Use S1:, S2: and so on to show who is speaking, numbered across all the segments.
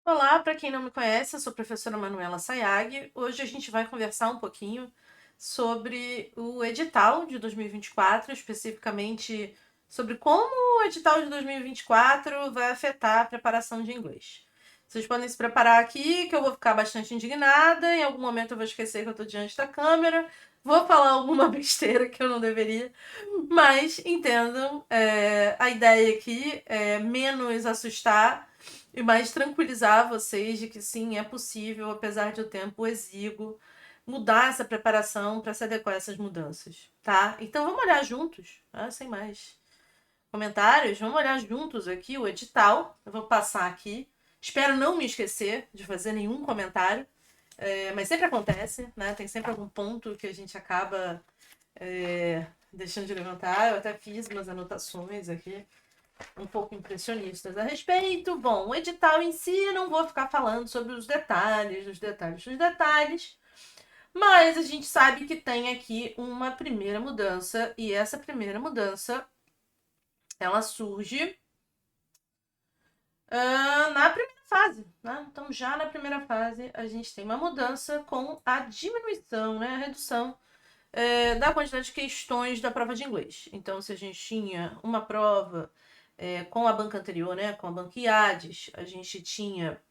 S1: Olá, para quem não me conhece, eu sou a professora Manuela Sayag. Hoje a gente vai conversar um pouquinho sobre o edital de 2024, especificamente sobre como o edital de 2024 vai afetar a preparação de inglês. Vocês podem se preparar aqui, que eu vou ficar bastante indignada. Em algum momento eu vou esquecer que eu estou diante da câmera, vou falar alguma besteira que eu não deveria, mas entendam, a ideia aqui é menos assustar e mais tranquilizar vocês de que sim, é possível, apesar de o tempo exíguo, mudar essa preparação para se adequar a essas mudanças, tá? Então vamos olhar juntos, tá? Sem mais comentários, vamos olhar juntos aqui o edital. Eu vou passar aqui. Espero não me esquecer de fazer nenhum comentário, mas sempre acontece, né? Tem sempre algum ponto que a gente acaba deixando de levantar. Eu até fiz umas anotações aqui um pouco impressionistas a respeito. Bom, o edital em si, não vou ficar falando sobre os detalhes, os detalhes, mas a gente sabe que tem aqui uma primeira mudança, e essa primeira mudança, ela surge na primeira fase, né? Então, já na primeira fase, a gente tem uma mudança com a diminuição, né? A redução da quantidade de questões da prova de inglês. Então, se a gente tinha uma prova com a banca anterior, né, com a banca IADES, a gente tinha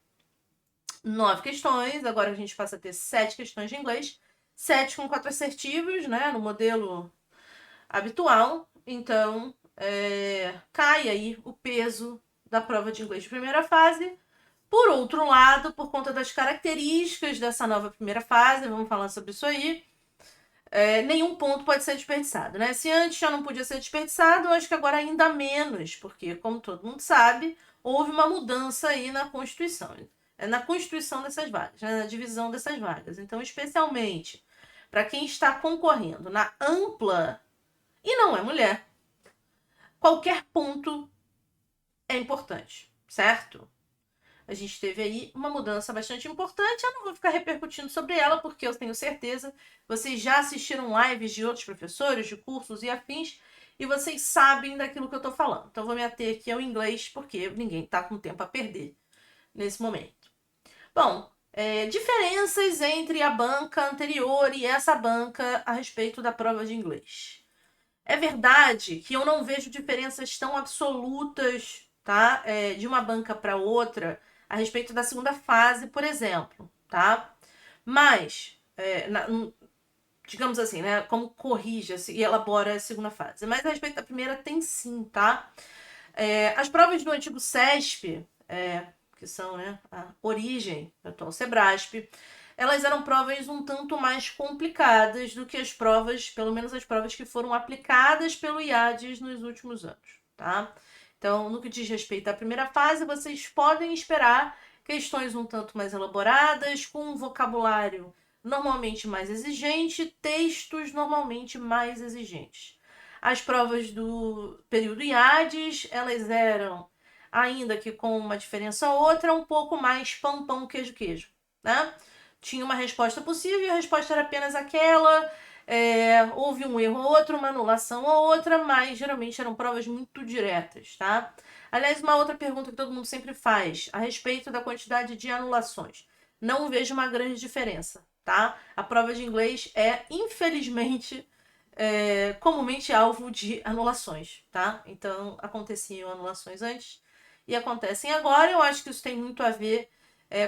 S1: 9 questões, agora a gente passa a ter 7 questões de inglês, 7 com 4 assertivos, né, no modelo habitual. Então, cai aí o peso da prova de inglês de primeira fase. Por outro lado, por conta das características dessa nova primeira fase, vamos falar sobre isso aí, nenhum ponto pode ser desperdiçado, né? Se antes já não podia ser desperdiçado, eu acho que agora ainda menos, porque, como todo mundo sabe, houve uma mudança aí na Constituição. Na constituição dessas vagas, né? Na divisão dessas vagas. Então, especialmente para quem está concorrendo na ampla e não é mulher, qualquer ponto é importante, certo? A gente teve aí uma mudança bastante importante. Eu não vou ficar repercutindo sobre ela, porque eu tenho certeza vocês já assistiram lives de outros professores, de cursos e afins, e vocês sabem daquilo que eu estou falando. Então, vou me ater aqui ao inglês, porque ninguém está com tempo a perder nesse momento. Bom, diferenças entre a banca anterior e essa banca a respeito da prova de inglês. É verdade que eu não vejo diferenças tão absolutas, tá? De uma banca para outra a respeito da segunda fase, por exemplo, tá? Mas, digamos assim, né? Como corrige-se e elabora a segunda fase. Mas a respeito da primeira tem sim, tá? As provas do antigo CESP, que são, né, a origem do atual SEBRASP, elas eram provas um tanto mais complicadas do que as provas, pelo menos as provas que foram aplicadas pelo IADES nos últimos anos, tá? Então, no que diz respeito à primeira fase, vocês podem esperar questões um tanto mais elaboradas, com um vocabulário normalmente mais exigente, textos normalmente mais exigentes. As provas do período IADES, elas eram, ainda que com uma diferença ou outra, um pouco mais pão, pão, queijo, queijo, né? Tinha uma resposta possível e a resposta era apenas aquela. Houve um erro ou outro, uma anulação ou outra, mas geralmente eram provas muito diretas, tá? Aliás, uma outra pergunta que todo mundo sempre faz a respeito da quantidade de anulações. Não vejo uma grande diferença, tá? A prova de inglês é, infelizmente, comumente alvo de anulações, tá? Então, aconteciam anulações antes e acontecem agora. Eu acho que isso tem muito a ver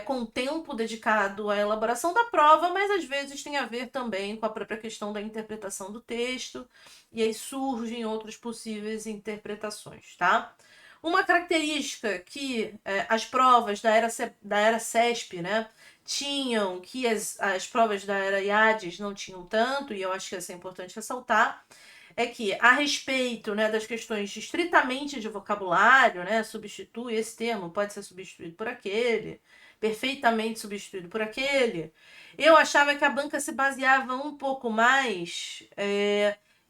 S1: com o tempo dedicado à elaboração da prova, mas às vezes tem a ver também com a própria questão da interpretação do texto, e aí surgem outras possíveis interpretações, tá? Uma característica que as provas da era CESP, né, tinham, que as provas da era IADES não tinham tanto, e eu acho que isso é importante ressaltar, é que, a respeito, né, das questões estritamente de vocabulário, né, substitui esse termo, pode ser substituído por aquele, perfeitamente substituído por aquele, eu achava que a banca se baseava um pouco mais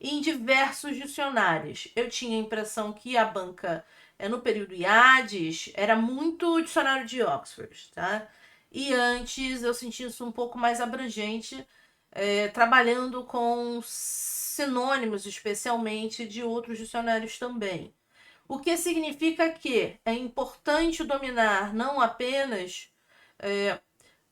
S1: em diversos dicionários. Eu tinha a impressão que a banca, no período IADES, era muito dicionário de Oxford, tá? E antes eu senti isso um pouco mais abrangente, trabalhando com sinônimos, especialmente, de outros dicionários também. o que significa que é importante dominar não apenas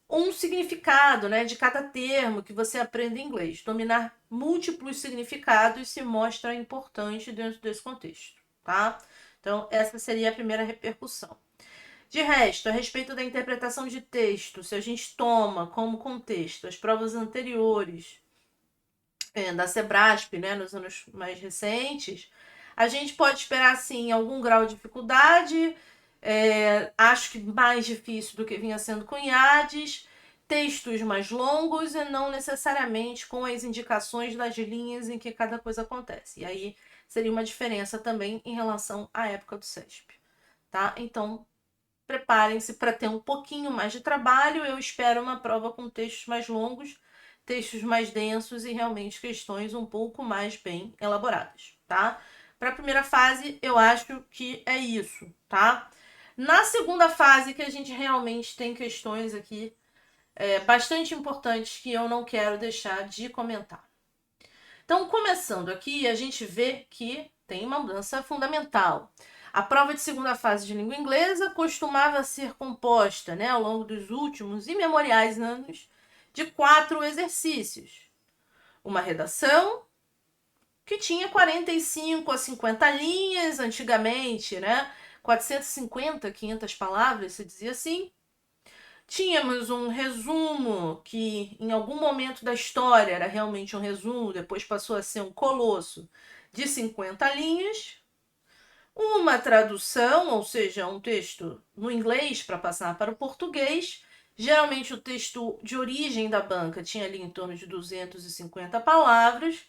S1: um significado, né, de cada termo que você aprende em inglês. Dominar múltiplos significados se mostra importante dentro desse contexto, tá? Então, essa seria a primeira repercussão. De resto, a respeito da interpretação de texto, se a gente toma como contexto as provas anteriores da Sebrasp, né, nos anos mais recentes, a gente pode esperar, sim, algum grau de dificuldade, acho que mais difícil do que vinha sendo com IADES, textos mais longos e não necessariamente com as indicações das linhas em que cada coisa acontece. E aí seria uma diferença também em relação à época do CESP, tá? Então, preparem-se para ter um pouquinho mais de trabalho. Eu espero uma prova com textos mais longos, textos mais densos e realmente questões um pouco mais bem elaboradas, tá? Para a primeira fase, eu acho que é isso, tá? Na segunda fase, que a gente realmente tem questões aqui bastante importantes que eu não quero deixar de comentar. Então, começando aqui, a gente vê que tem uma mudança fundamental. A prova de segunda fase de língua inglesa costumava ser composta, né, ao longo dos últimos imemoriais anos, de 4 exercícios. Uma redação, que tinha 45 a 50 linhas antigamente, né? 450, 500 palavras, se dizia assim. Tínhamos um resumo, que em algum momento da história era realmente um resumo, depois passou a ser um colosso, de 50 linhas. Uma tradução, ou seja, um texto no inglês para passar para o português. Geralmente o texto de origem da banca tinha ali em torno de 250 palavras.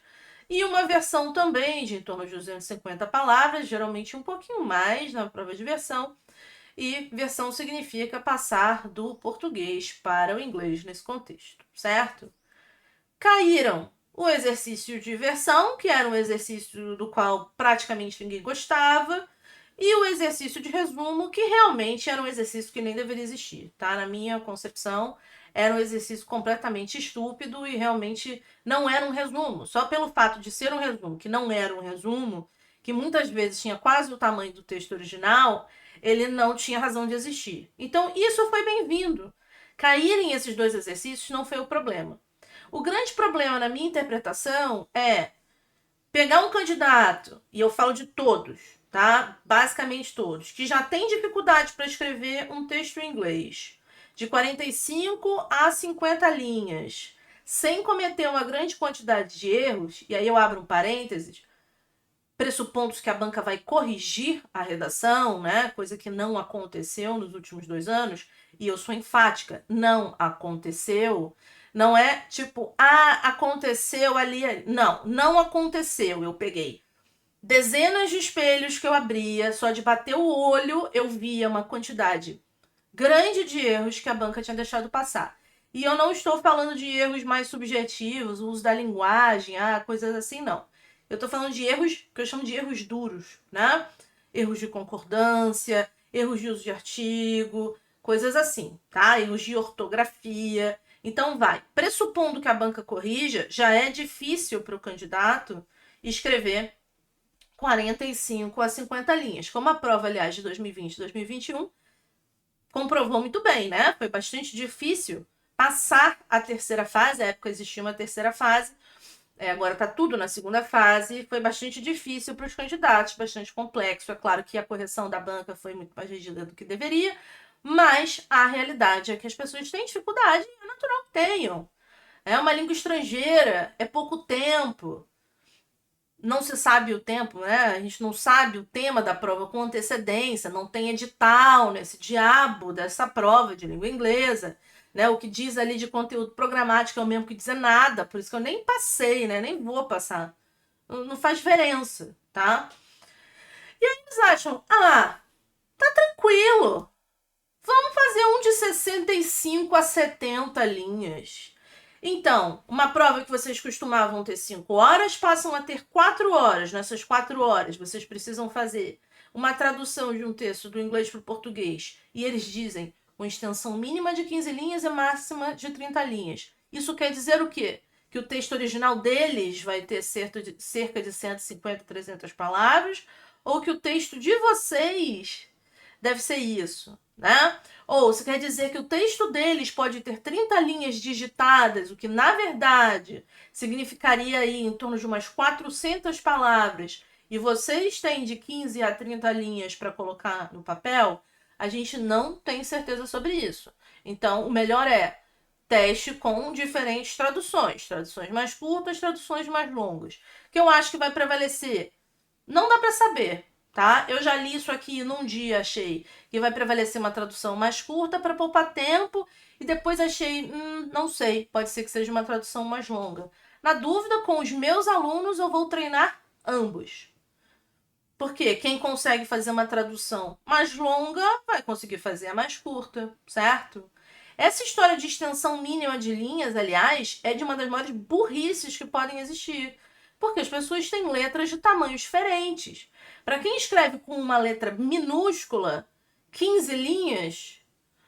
S1: E uma versão também de em torno de 250 palavras, geralmente um pouquinho mais na prova de versão. E versão significa passar do português para o inglês nesse contexto, certo? Caíram o exercício de versão, que era um exercício do qual praticamente ninguém gostava, e o exercício de resumo, que realmente era um exercício que nem deveria existir, tá? Na minha concepção, era um exercício completamente estúpido e realmente não era um resumo. Só pelo fato de ser um resumo, que não era um resumo, que muitas vezes tinha quase o tamanho do texto original, ele não tinha razão de existir. Então, isso foi bem-vindo. Caírem esses 2 exercícios não foi o problema. O grande problema na minha interpretação é pegar um candidato, e eu falo de todos, tá? Basicamente todos, que já tem dificuldade para escrever um texto em inglês de 45 a 50 linhas, sem cometer uma grande quantidade de erros, e aí eu abro um parênteses, pressupondo que a banca vai corrigir a redação, né? Coisa que não aconteceu nos últimos 2 anos, e eu sou enfática, não aconteceu. Não é tipo, aconteceu ali. Não, não aconteceu. Eu peguei dezenas de espelhos que eu abria, só de bater o olho eu via uma quantidade grande de erros que a banca tinha deixado passar. E eu não estou falando de erros mais subjetivos, o uso da linguagem, coisas assim, não. Eu estou falando de erros que eu chamo de erros duros, né? Erros de concordância, erros de uso de artigo, coisas assim, tá? Erros de ortografia. Então, pressupondo que a banca corrija, já é difícil para o candidato escrever 45 a 50 linhas. Como a prova, aliás, de 2020 e 2021 comprovou muito bem, né? Foi bastante difícil passar a terceira fase. Na época existia uma terceira fase, agora está tudo na segunda fase. Foi bastante difícil para os candidatos, bastante complexo. É claro que a correção da banca foi muito mais rígida do que deveria, mas a realidade é que as pessoas têm dificuldade e é natural que tenham. É uma língua estrangeira, é pouco tempo. Não se sabe o tempo, né? A gente não sabe o tema da prova com antecedência, não tem edital nesse diabo dessa prova de língua inglesa, né? O que diz ali de conteúdo programático é o mesmo que dizer nada, por isso que eu nem passei, né? Nem vou passar. Não faz diferença, tá? E aí eles acham, tá tranquilo. Vamos fazer um de 65 a 70 linhas. Então, uma prova que vocês costumavam ter 5 horas, passam a ter 4 horas. Nessas 4 horas, vocês precisam fazer uma tradução de um texto do inglês para o português. E eles dizem uma extensão mínima de 15 linhas e máxima de 30 linhas. Isso quer dizer o quê? Que o texto original deles vai ter cerca de 150, 300 palavras, ou que o texto de vocês deve ser isso, né? Ou se quer dizer que o texto deles pode ter 30 linhas digitadas, o que na verdade significaria aí em torno de umas 400 palavras, e vocês têm de 15 a 30 linhas para colocar no papel, a gente não tem certeza sobre isso. Então, o melhor é teste com diferentes traduções. Traduções mais curtas, traduções mais longas. O que eu acho que vai prevalecer? Não dá para saber, tá? Eu já li isso aqui num dia, achei que vai prevalecer uma tradução mais curta para poupar tempo, e depois achei, não sei, pode ser que seja uma tradução mais longa. Na dúvida, com os meus alunos, eu vou treinar ambos. Porque quem consegue fazer uma tradução mais longa vai conseguir fazer a mais curta, certo? Essa história de extensão mínima de linhas, aliás, é de uma das maiores burrices que podem existir. Porque as pessoas têm letras de tamanhos diferentes. Para quem escreve com uma letra minúscula, 15 linhas,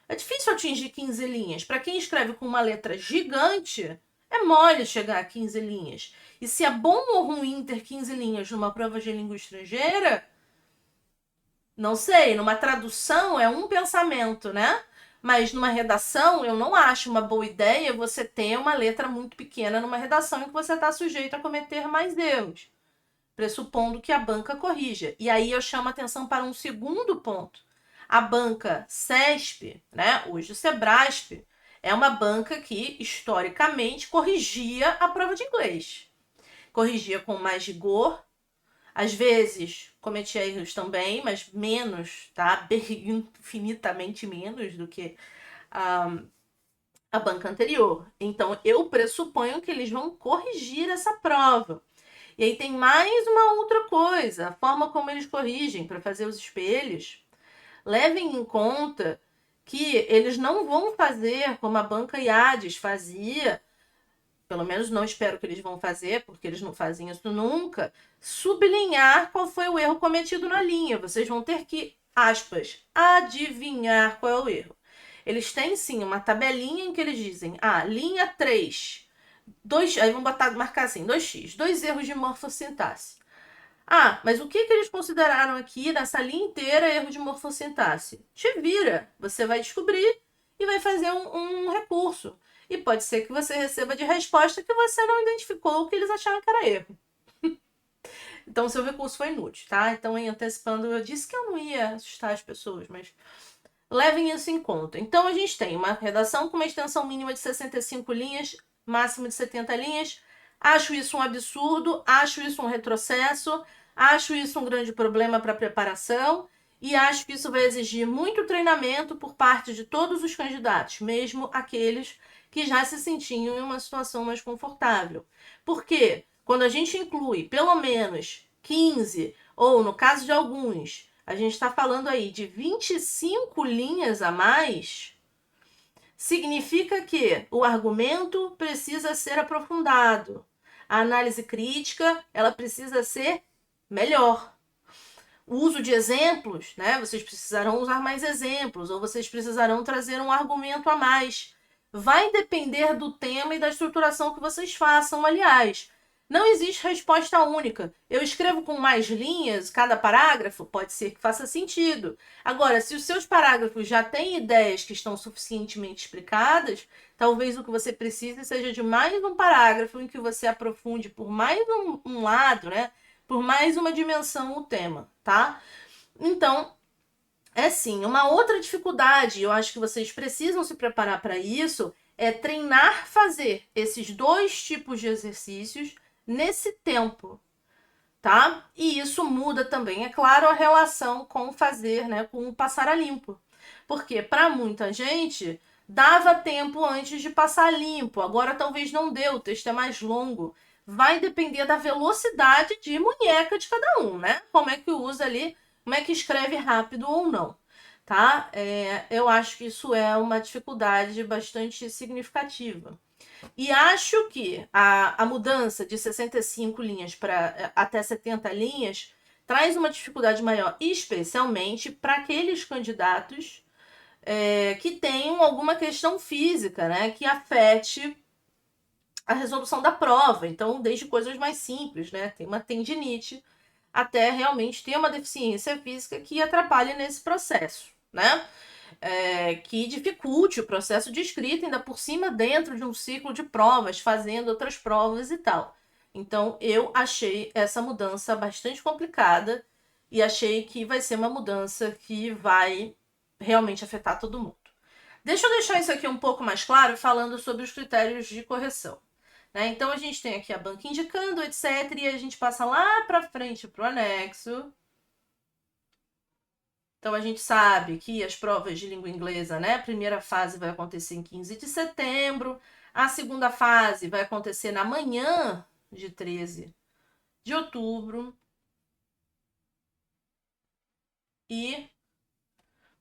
S1: é difícil atingir 15 linhas. Para quem escreve com uma letra gigante, é mole chegar a 15 linhas. E se é bom ou ruim ter 15 linhas numa prova de língua estrangeira, não sei. Numa tradução é um pensamento, né? Mas numa redação, eu não acho uma boa ideia você ter uma letra muito pequena numa redação em que você está sujeito a cometer mais erros, pressupondo que a banca corrija. E aí eu chamo a atenção para um segundo ponto. A banca CESP, né, hoje o Sebrasp, é uma banca que, historicamente, corrigia a prova de inglês. Corrigia com mais rigor, às vezes cometia erros também, mas menos, tá? Infinitamente menos do que a banca anterior. Então, eu pressuponho que eles vão corrigir essa prova. E aí tem mais uma outra coisa, a forma como eles corrigem para fazer os espelhos. Levem em conta que eles não vão fazer como a banca IADES fazia, pelo menos não espero que eles vão fazer, porque eles não fazem isso nunca, sublinhar qual foi o erro cometido na linha. Vocês vão ter que, aspas, adivinhar qual é o erro. Eles têm sim uma tabelinha em que eles dizem, linha 3, aí vão marcar assim, 2x, 2 erros de morfossintaxe. Mas o que eles consideraram aqui nessa linha inteira erro de morfossintaxe? Te vira, você vai descobrir e vai fazer um recurso. E pode ser que você receba de resposta que você não identificou o que eles acharam que era erro. Então, seu recurso foi inútil, tá? Então, em antecipando, eu disse que eu não ia assustar as pessoas, mas levem isso em conta. Então, a gente tem uma redação com uma extensão mínima de 65 linhas, máximo de 70 linhas. Acho isso um absurdo, acho isso um retrocesso, acho isso um grande problema para a preparação e acho que isso vai exigir muito treinamento por parte de todos os candidatos, mesmo aqueles que já se sentiam em uma situação mais confortável. Por quê? Quando a gente inclui pelo menos 15, ou no caso de alguns, a gente está falando aí de 25 linhas a mais, significa que o argumento precisa ser aprofundado. A análise crítica, ela precisa ser melhor. O uso de exemplos, né? Vocês precisarão usar mais exemplos, ou vocês precisarão trazer um argumento a mais. Vai depender do tema e da estruturação que vocês façam, aliás. Não existe resposta única. Eu escrevo com mais linhas, cada parágrafo, pode ser que faça sentido. Agora, se os seus parágrafos já têm ideias que estão suficientemente explicadas, talvez o que você precise seja de mais um parágrafo em que você aprofunde por mais um lado, né? Por mais uma dimensão o tema, tá? Então, é sim, uma outra dificuldade, eu acho que vocês precisam se preparar para isso, é treinar fazer esses dois tipos de exercícios nesse tempo, tá? E isso muda também, é claro, a relação com fazer, né, com o passar a limpo. Porque para muita gente dava tempo antes de passar limpo, agora talvez não dê, o texto é mais longo. Vai depender da velocidade de munheca de cada um, né? Como é que usa ali, como é que escreve rápido ou não, tá? Eu acho que isso é uma dificuldade bastante significativa. E acho que a mudança de 65 linhas para até 70 linhas traz uma dificuldade maior, especialmente para aqueles candidatos que tenham alguma questão física, né, que afete a resolução da prova. Então, desde coisas mais simples, né, tem uma tendinite até realmente ter uma deficiência física que atrapalhe nesse processo, né? Que dificulte o processo de escrita, ainda por cima dentro de um ciclo de provas, fazendo outras provas e tal. Então, eu achei essa mudança bastante complicada e achei que vai ser uma mudança que vai realmente afetar todo mundo. Deixa eu deixar isso aqui um pouco mais claro, falando sobre os critérios de correção. Né? Então, a gente tem aqui a banca indicando, etc. E a gente passa lá para frente para o anexo. Então, a gente sabe que as provas de língua inglesa, né? A primeira fase vai acontecer em 15 de setembro. A segunda fase vai acontecer na manhã de 13 de outubro. E,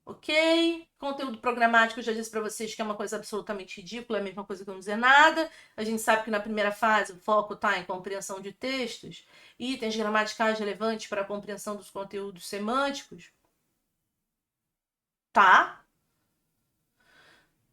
S1: ok, conteúdo programático, eu já disse para vocês que é uma coisa absolutamente ridícula, é a mesma coisa que não dizer nada. A gente sabe que na primeira fase o foco está em compreensão de textos, itens gramaticais relevantes para a compreensão dos conteúdos semânticos. Tá?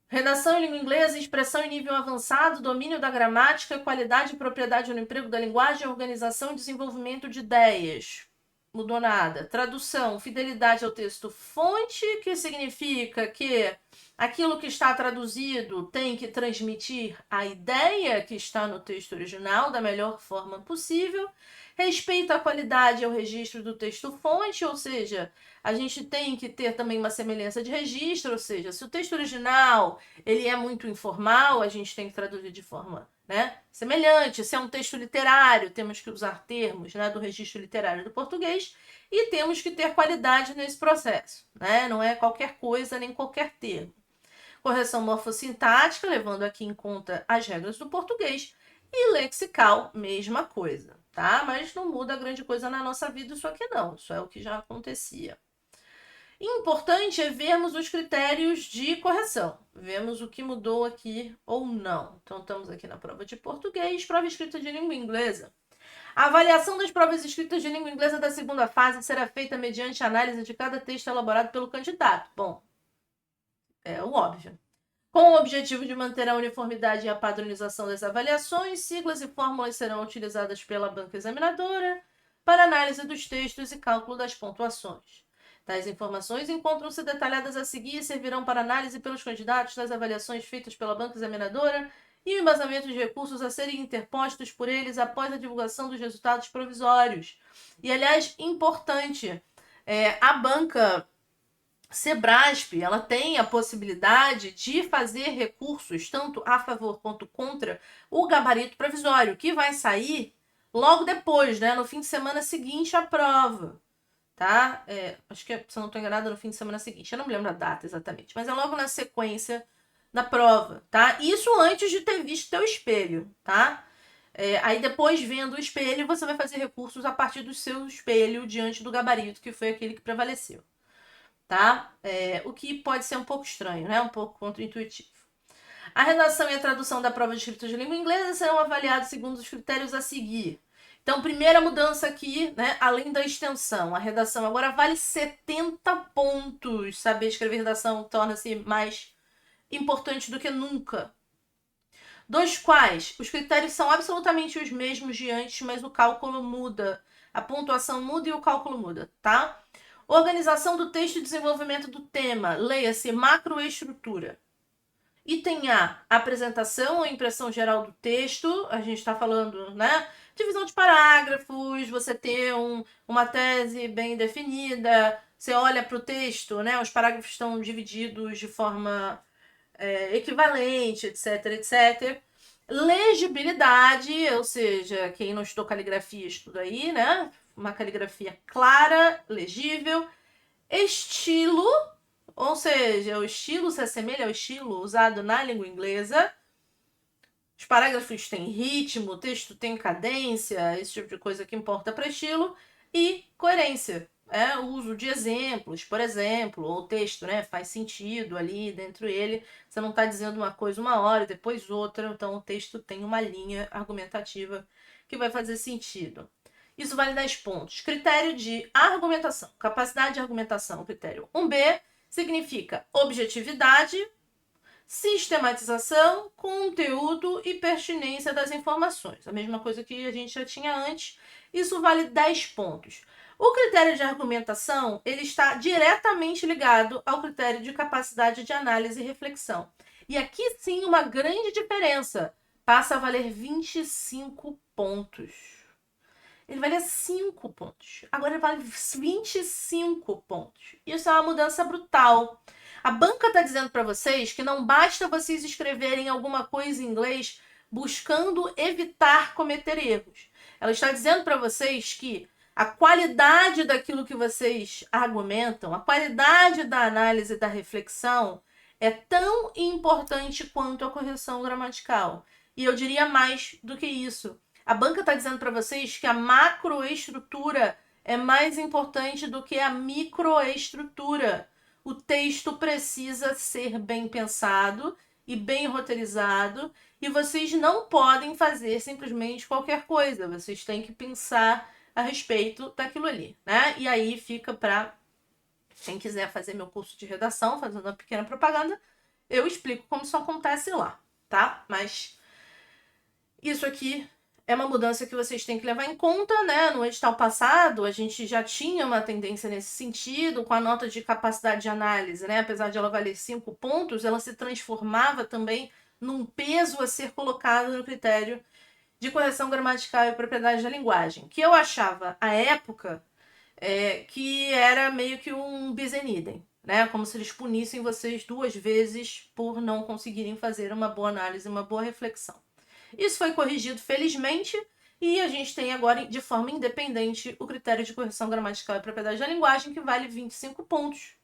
S1: Redação em língua inglesa, expressão em nível avançado, domínio da gramática, qualidade e propriedade no emprego da linguagem, organização e desenvolvimento de ideias. Mudou nada. Tradução, fidelidade ao texto fonte, que significa que aquilo que está traduzido tem que transmitir a ideia que está no texto original da melhor forma possível. Respeito à qualidade e ao registro do texto fonte, ou seja, a gente tem que ter também uma semelhança de registro, ou seja, se o texto original ele é muito informal, a gente tem que traduzir de forma, né, semelhante. Se é um texto literário, temos que usar termos, né, do registro literário do português e temos que ter qualidade nesse processo, né? Não é qualquer coisa nem qualquer termo. Correção morfossintática, levando aqui em conta as regras do português, e lexical, mesma coisa, tá? Mas não muda grande coisa na nossa vida isso aqui não, isso é o que já acontecia. Importante é vermos os critérios de correção, vemos o que mudou aqui ou não. Então, estamos aqui na prova de português, prova escrita de língua inglesa. A avaliação das provas escritas de língua inglesa da segunda fase será feita mediante análise de cada texto elaborado pelo candidato. Bom, é o óbvio. Com o objetivo de manter a uniformidade e a padronização das avaliações, siglas e fórmulas serão utilizadas pela banca examinadora para análise dos textos e cálculo das pontuações. Tais informações encontram-se detalhadas a seguir e servirão para análise pelos candidatos das avaliações feitas pela banca examinadora e o embasamento de recursos a serem interpostos por eles após a divulgação dos resultados provisórios. E, aliás, importante, a banca Sebrasp, ela tem a possibilidade de fazer recursos tanto a favor quanto contra o gabarito provisório, que vai sair logo depois, né, no fim de semana seguinte à prova, tá? Acho que, se eu não estou enganada, no fim de semana seguinte, eu não me lembro a data exatamente, mas é logo na sequência da prova, tá? Isso antes de ter visto teu espelho, tá? Aí depois, vendo o espelho, você vai fazer recursos a partir do seu espelho diante do gabarito, que foi aquele que prevaleceu. Tá? O que pode ser um pouco estranho, né? Um pouco contra-intuitivo. A redação e a tradução da prova de escrita de língua inglesa serão avaliados segundo os critérios a seguir. Então, primeira mudança aqui, né? Além da extensão, a redação agora vale 70 pontos. Saber escrever redação torna-se mais importante do que nunca. Dos quais os critérios são absolutamente os mesmos de antes, mas o cálculo muda. A pontuação muda e o cálculo muda, tá? Organização do texto e desenvolvimento do tema. Leia-se macroestrutura. Item A, apresentação ou impressão geral do texto. A gente está falando, né? Divisão de parágrafos, você ter uma tese bem definida. Você olha para o texto, né? Os parágrafos estão divididos de forma equivalente, etc, etc. Legibilidade, ou seja, quem não estudou caligrafia estuda aí, né? Uma caligrafia clara, legível. Estilo, ou seja, o estilo se assemelha ao estilo usado na língua inglesa. Os parágrafos têm ritmo, o texto tem cadência, esse tipo de coisa que importa para estilo. E coerência, o uso de exemplos, por exemplo, ou o texto, né, faz sentido ali dentro dele. Você não está dizendo uma coisa uma hora e depois outra, então o texto tem uma linha argumentativa que vai fazer sentido. Isso vale 10 pontos. Critério de argumentação. Capacidade de argumentação, critério 1B, significa objetividade, sistematização, conteúdo e pertinência das informações. A mesma coisa que a gente já tinha antes. isso vale 10 pontos. O critério de argumentação, ele está diretamente ligado ao critério de capacidade de análise e reflexão. E aqui sim uma grande diferença. Passa a valer 25 pontos. Ele valia 5 pontos. Agora ele vale 25 pontos. Isso é uma mudança brutal. A banca está dizendo para vocês que não basta vocês escreverem alguma coisa em inglês buscando evitar cometer erros. Ela está dizendo para vocês que a qualidade daquilo que vocês argumentam, a qualidade da análise e da reflexão é tão importante quanto a correção gramatical. E eu diria mais do que isso. A banca está dizendo para vocês que a macroestrutura é mais importante do que a microestrutura. O texto precisa ser bem pensado e bem roteirizado, e vocês não podem fazer simplesmente qualquer coisa. Vocês têm que pensar a respeito daquilo ali, né? E aí fica para quem quiser fazer meu curso de redação, fazendo uma pequena propaganda, eu explico como isso acontece lá, tá? Mas isso aqui é uma mudança que vocês têm que levar em conta, né? No edital passado, a gente já tinha uma tendência nesse sentido, com a nota de capacidade de análise, né? Apesar de ela valer 5 pontos, ela se transformava também num peso a ser colocado no critério de correção gramatical e propriedade da linguagem, que eu achava, à época, que era meio que um bis in idem, né? Como se eles punissem vocês 2 vezes por não conseguirem fazer uma boa análise, uma boa reflexão. Isso foi corrigido, felizmente, e a gente tem agora, de forma independente, o critério de correção gramatical e propriedade da linguagem, que vale 25 pontos.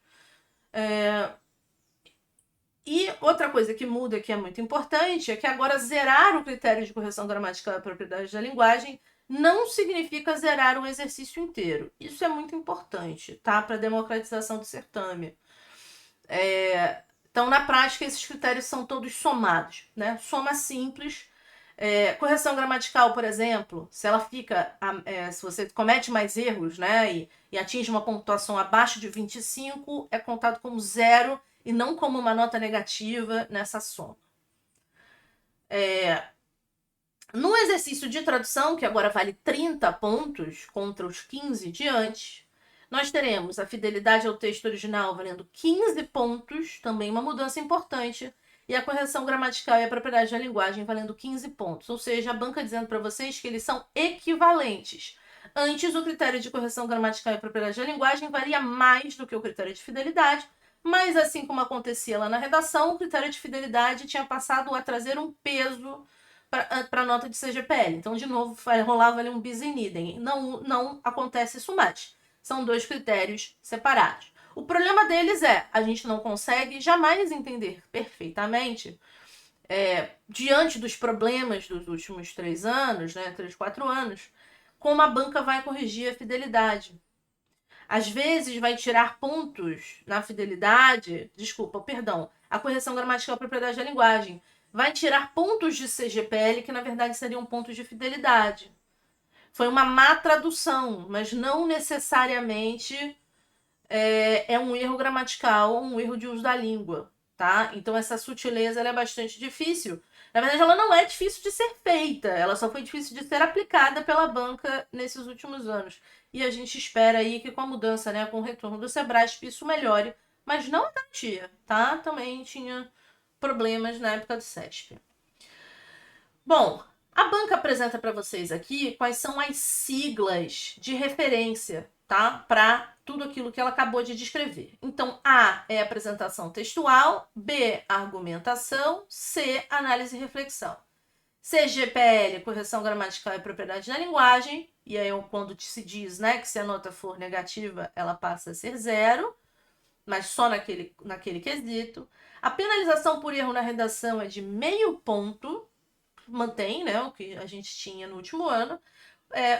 S1: E outra coisa que muda, que é muito importante, é que agora zerar o critério de correção gramatical e propriedade da linguagem não significa zerar o exercício inteiro. Isso é muito importante, tá? Para a democratização do certame. Então, na prática, esses critérios são todos somados, né? Soma simples. Correção gramatical, por exemplo, se ela fica, se você comete mais erros, né, e atinge uma pontuação abaixo de 25, é contado como 0 e não como uma nota negativa nessa soma. No exercício de tradução, que agora vale 30 pontos contra os 15 de antes, nós teremos a fidelidade ao texto original valendo 15 pontos, também uma mudança importante, e a correção gramatical e a propriedade da linguagem valendo 15 pontos. Ou seja, a banca dizendo para vocês que eles são equivalentes. Antes, o critério de correção gramatical e propriedade da linguagem valia mais do que o critério de fidelidade, mas assim como acontecia lá na redação, o critério de fidelidade tinha passado a trazer um peso para a nota de CGPL. Então, de novo, rolava ali um bis in idem. Não acontece isso mais. São 2 critérios separados. O problema deles a gente não consegue jamais entender perfeitamente, diante dos problemas dos últimos 3 anos, né, 3, 4 anos, como a banca vai corrigir a fidelidade. Às vezes vai tirar pontos na fidelidade, a correção gramatical e propriedade da linguagem. Vai tirar pontos de CGPL que na verdade seriam pontos de fidelidade. Foi uma má tradução, mas não necessariamente é um erro gramatical ou um erro de uso da língua, tá? Então essa sutileza ela é bastante difícil. Na verdade, ela não é difícil de ser feita, ela só foi difícil de ser aplicada pela banca nesses últimos anos. E a gente espera aí que com a mudança, né, com o retorno do Sebrasp, isso melhore, mas não é garantia, tá? Também tinha problemas na época do CESP. Bom, a banca apresenta para vocês aqui quais são as siglas de referência, tá? Para tudo aquilo que ela acabou de descrever. Então, A é apresentação textual, B, argumentação, C, análise e reflexão. CGPL, correção gramatical e propriedade da linguagem, e aí quando se diz, né, que se a nota for negativa, ela passa a ser 0, mas só naquele quesito. A penalização por erro na redação é de meio ponto, mantém, né, o que a gente tinha no último ano.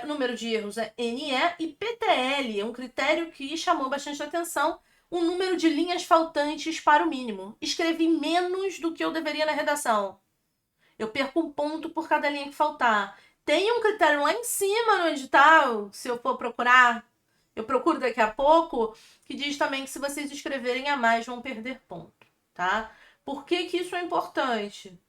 S1: O número de erros é NE, e PTL é um critério que chamou bastante atenção, o número de linhas faltantes para o mínimo. Escrevi menos do que eu deveria na redação. Eu perco um ponto por cada linha que faltar. Tem um critério lá em cima no edital, se eu for procurar, eu procuro daqui a pouco, que diz também que se vocês escreverem a mais, vão perder ponto, tá? Por que isso é importante?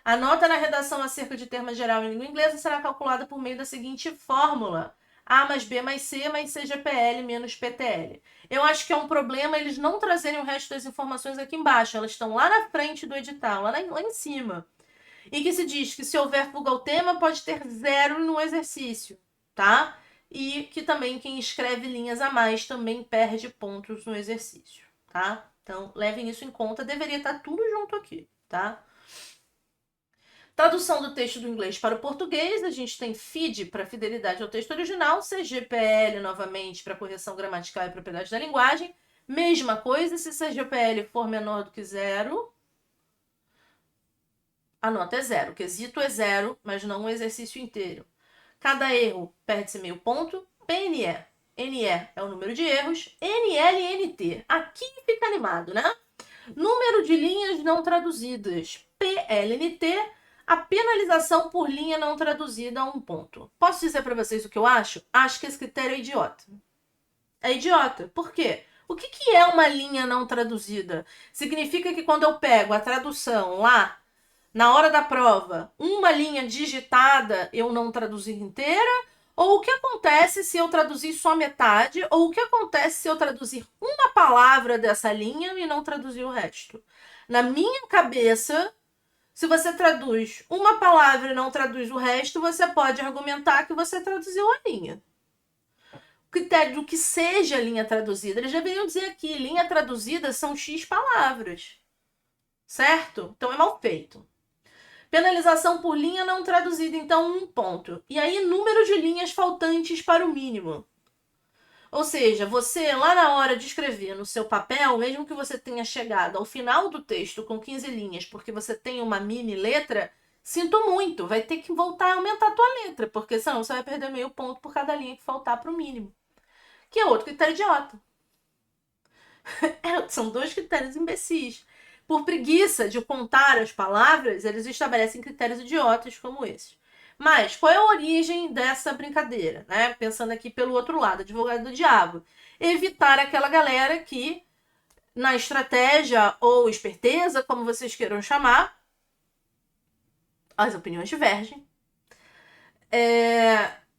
S1: A nota na redação acerca de termo geral em língua inglesa será calculada por meio da seguinte fórmula. A mais B mais C mais CGPL menos PTL. Eu acho que é um problema eles não trazerem o resto das informações aqui embaixo. Elas estão lá na frente do edital, lá em cima. E que se diz que se houver fuga ao tema, pode ter 0 no exercício, tá? E que também quem escreve linhas a mais também perde pontos no exercício, tá? Então, levem isso em conta. Deveria estar tudo junto aqui, tá? Tradução do texto do inglês para o português, a gente tem FID para fidelidade ao texto original, CGPL novamente para correção gramatical e propriedade da linguagem. Mesma coisa, se CGPL for menor do que 0, a nota é 0. O quesito é 0, mas não o exercício inteiro. Cada erro perde-se meio ponto. PNE. NE é o número de erros. NL e NT. Aqui fica animado, né? Número de linhas não traduzidas. PLNT. A penalização por linha não traduzida a 1 ponto. Posso dizer para vocês o que eu acho? Acho que esse critério é idiota. É idiota. Por quê? O que é uma linha não traduzida? Significa que quando eu pego a tradução lá, na hora da prova, uma linha digitada eu não traduzi inteira? Ou o que acontece se eu traduzir só metade? Ou o que acontece se eu traduzir uma palavra dessa linha e não traduzir o resto? Na minha cabeça, se você traduz uma palavra e não traduz o resto, você pode argumentar que você traduziu a linha. O critério do que seja linha traduzida. Eles deveriam dizer aqui, linha traduzida são X palavras. Certo? Então é mal feito. Penalização por linha não traduzida, então 1 ponto. E aí, número de linhas faltantes para o mínimo. Ou seja, você lá na hora de escrever no seu papel, mesmo que você tenha chegado ao final do texto com 15 linhas, porque você tem uma mini letra, sinto muito, vai ter que voltar a aumentar a tua letra, porque senão você vai perder meio ponto por cada linha que faltar para o mínimo. Que é outro critério idiota. São 2 critérios imbecis. Por preguiça de contar as palavras, eles estabelecem critérios idiotas como esses. Mas qual é a origem dessa brincadeira? Né? Pensando aqui pelo outro lado, advogado do diabo. Evitar aquela galera que, na estratégia ou esperteza, como vocês queiram chamar, as opiniões divergem.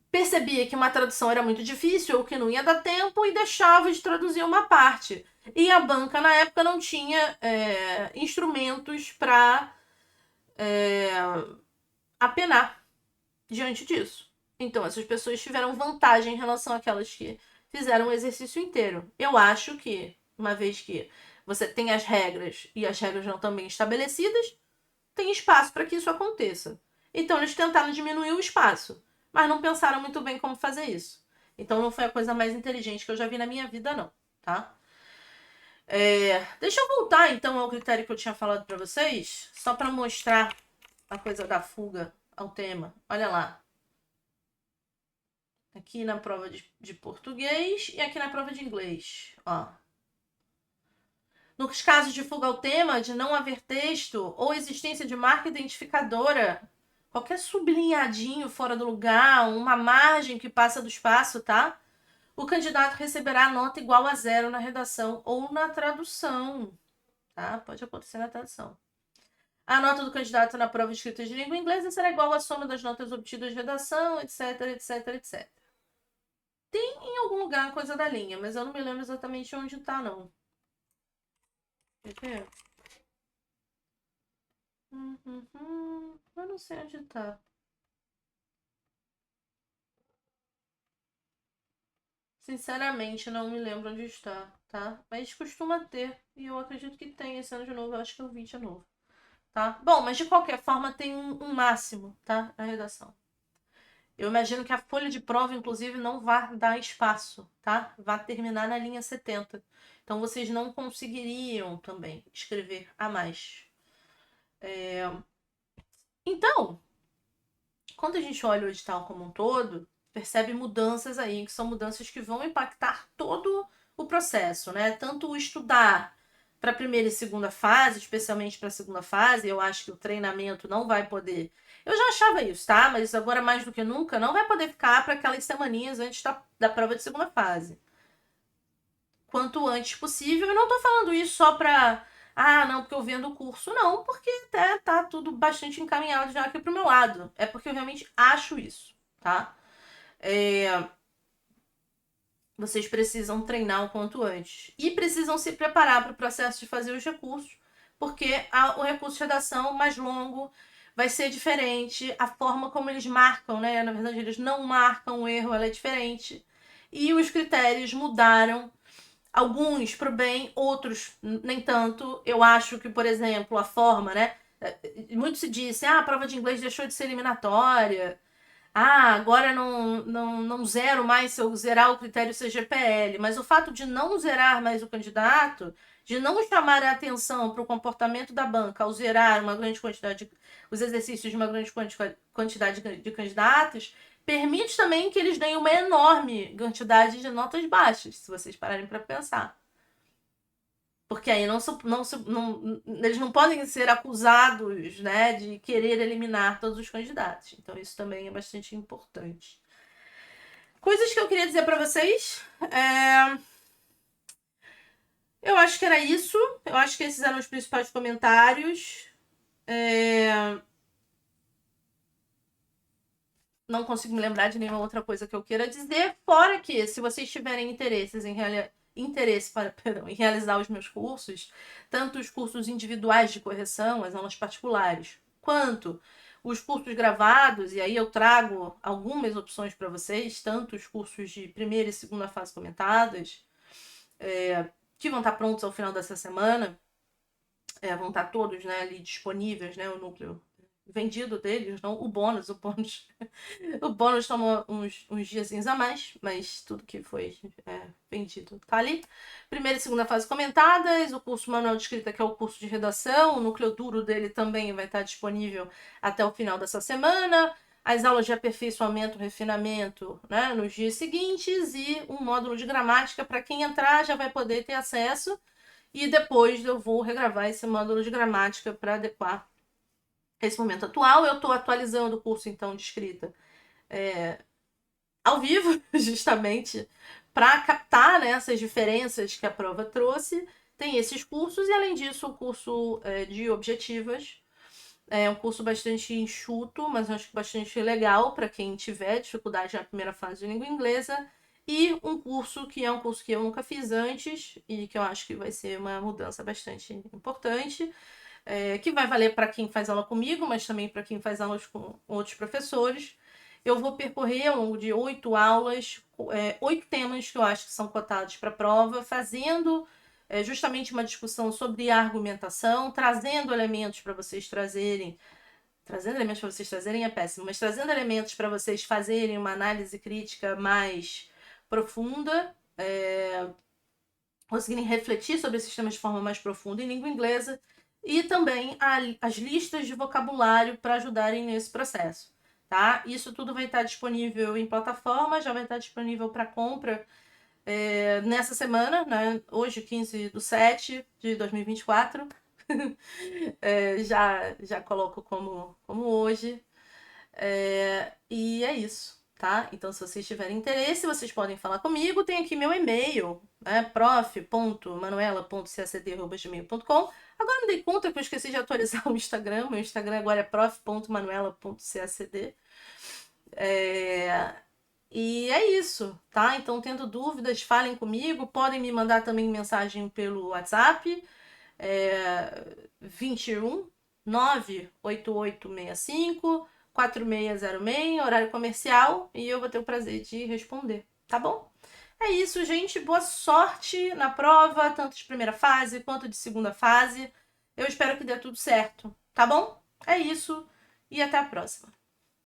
S1: Percebia que uma tradução era muito difícil ou que não ia dar tempo e deixava de traduzir uma parte. E a banca, na época, não tinha instrumentos para apenar diante disso. Então, essas pessoas tiveram vantagem em relação àquelas que fizeram o exercício inteiro. Eu acho que, uma vez que você tem as regras e as regras não estão bem estabelecidas, tem espaço para que isso aconteça. Então, eles tentaram diminuir o espaço, mas não pensaram muito bem como fazer isso. Então, não foi a coisa mais inteligente que eu já vi na minha vida, não, tá? Deixa eu voltar, então, ao critério que eu tinha falado para vocês, só para mostrar a coisa da fuga ao tema. Olha lá. Aqui na prova de português e aqui na prova de inglês, ó. Nos casos de fuga ao tema, de não haver texto ou existência de marca identificadora, qualquer sublinhadinho fora do lugar, uma margem que passa do espaço, tá? O candidato receberá nota igual a 0 na redação ou na tradução, tá? Pode acontecer na tradução. A nota do candidato na prova escrita de língua inglesa será igual à soma das notas obtidas de redação, etc, etc, etc. Tem em algum lugar a coisa da linha, mas eu não me lembro exatamente onde tá, não. Quer ver? Eu não sei onde tá. Sinceramente, não me lembro onde está, tá? Mas costuma ter, e eu acredito que tem esse ano de novo, eu acho que eu vi de novo, tá? Bom, mas de qualquer forma tem um máximo, tá? Na redação. Eu imagino que a folha de prova, inclusive, não vai dar espaço, tá? Vai terminar na linha 70. Então, vocês não conseguiriam também escrever a mais. Então, quando a gente olha o edital como um todo, percebe mudanças aí, que são mudanças que vão impactar todo o processo, né? Tanto o estudar para a primeira e segunda fase, especialmente para a segunda fase, eu acho que o treinamento não vai poder. Eu já achava isso, tá? Mas agora mais do que nunca, não vai poder ficar para aquelas semaninhas antes da prova de segunda fase. Quanto antes possível. Eu não tô falando isso só para não, porque eu vendo o curso. Não, porque até tá tudo bastante encaminhado já aqui pro meu lado. É porque eu realmente acho isso, tá? vocês precisam treinar o quanto antes. E precisam se preparar para o processo de fazer os recursos, porque o recurso de redação mais longo vai ser diferente, a forma como eles marcam, né? Na verdade, eles não marcam o erro, ela é diferente. E os critérios mudaram, alguns para o bem, outros nem tanto. Eu acho que, por exemplo, a forma, né? Muito se disse, a prova de inglês deixou de ser eliminatória. Agora não zero mais se eu zerar o critério CGPL. Mas o fato de não zerar mais o candidato, de não chamar a atenção para o comportamento da banca ao zerar uma grande quantidade, os exercícios de uma grande quantidade de candidatos, permite também que eles deem uma enorme quantidade de notas baixas, se vocês pararem para pensar. Porque aí eles não podem ser acusados, né, de querer eliminar todos os candidatos. Então isso também é bastante importante. Coisas que eu queria dizer para vocês. Eu acho que era isso. Eu acho que esses eram os principais comentários. Não consigo me lembrar de nenhuma outra coisa que eu queira dizer. Fora que, se vocês tiverem interesse em realizar os meus cursos, tanto os cursos individuais de correção, as aulas particulares, quanto os cursos gravados, e aí eu trago algumas opções para vocês, tanto os cursos de primeira e segunda fase comentadas, que vão estar prontos ao final dessa semana, vão estar todos, né, ali disponíveis, né, o núcleo vendido deles, não o bônus. O bônus tomou uns diazinhos a mais, mas tudo que foi vendido tá ali. Primeira e segunda fase comentadas, o curso manual de escrita, que é o curso de redação, o núcleo duro dele também vai estar disponível até o final dessa semana. As aulas de aperfeiçoamento, refinamento, né, nos dias seguintes, e um módulo de gramática para quem entrar já vai poder ter acesso. E depois eu vou regravar esse módulo de gramática para adequar esse momento atual. Eu estou atualizando o curso, então, de escrita ao vivo, justamente, para captar, né, essas diferenças que a prova trouxe. Tem esses cursos e, além disso, o curso de objetivas. É um curso bastante enxuto, mas acho que bastante legal para quem tiver dificuldade na primeira fase de língua inglesa. E um curso que é um curso que eu nunca fiz antes e que eu acho que vai ser uma mudança bastante importante, que vai valer para quem faz aula comigo, mas também para quem faz aulas com outros professores. Eu vou percorrer ao longo de 8 aulas, 8 temas que eu acho que são cotados para a prova, fazendo justamente uma discussão sobre a argumentação, trazendo elementos para vocês trazerem. Trazendo elementos para vocês trazerem é péssimo, mas trazendo elementos para vocês fazerem uma análise crítica mais profunda, conseguirem refletir sobre esses temas de forma mais profunda em língua inglesa, e também as listas de vocabulário para ajudarem nesse processo. Tá? Isso tudo vai estar disponível em plataforma, já vai estar disponível para compra nessa semana, né? Hoje, 15/7/2024. Já coloco como hoje. E é isso, tá? Então, se vocês tiverem interesse, vocês podem falar comigo. Tem aqui meu e-mail, né? prof.manuela.cacd@gmail.com. Agora me dei conta que eu esqueci de atualizar o Instagram. Meu Instagram agora é prof.manuela.cacd. E é isso, tá? Então, tendo dúvidas, falem comigo. Podem me mandar também mensagem pelo WhatsApp. 21 98865 4606, horário comercial, e eu vou ter o prazer de responder, tá bom? É isso, gente. Boa sorte na prova, tanto de primeira fase quanto de segunda fase. Eu espero que dê tudo certo, tá bom? É isso, e até a próxima.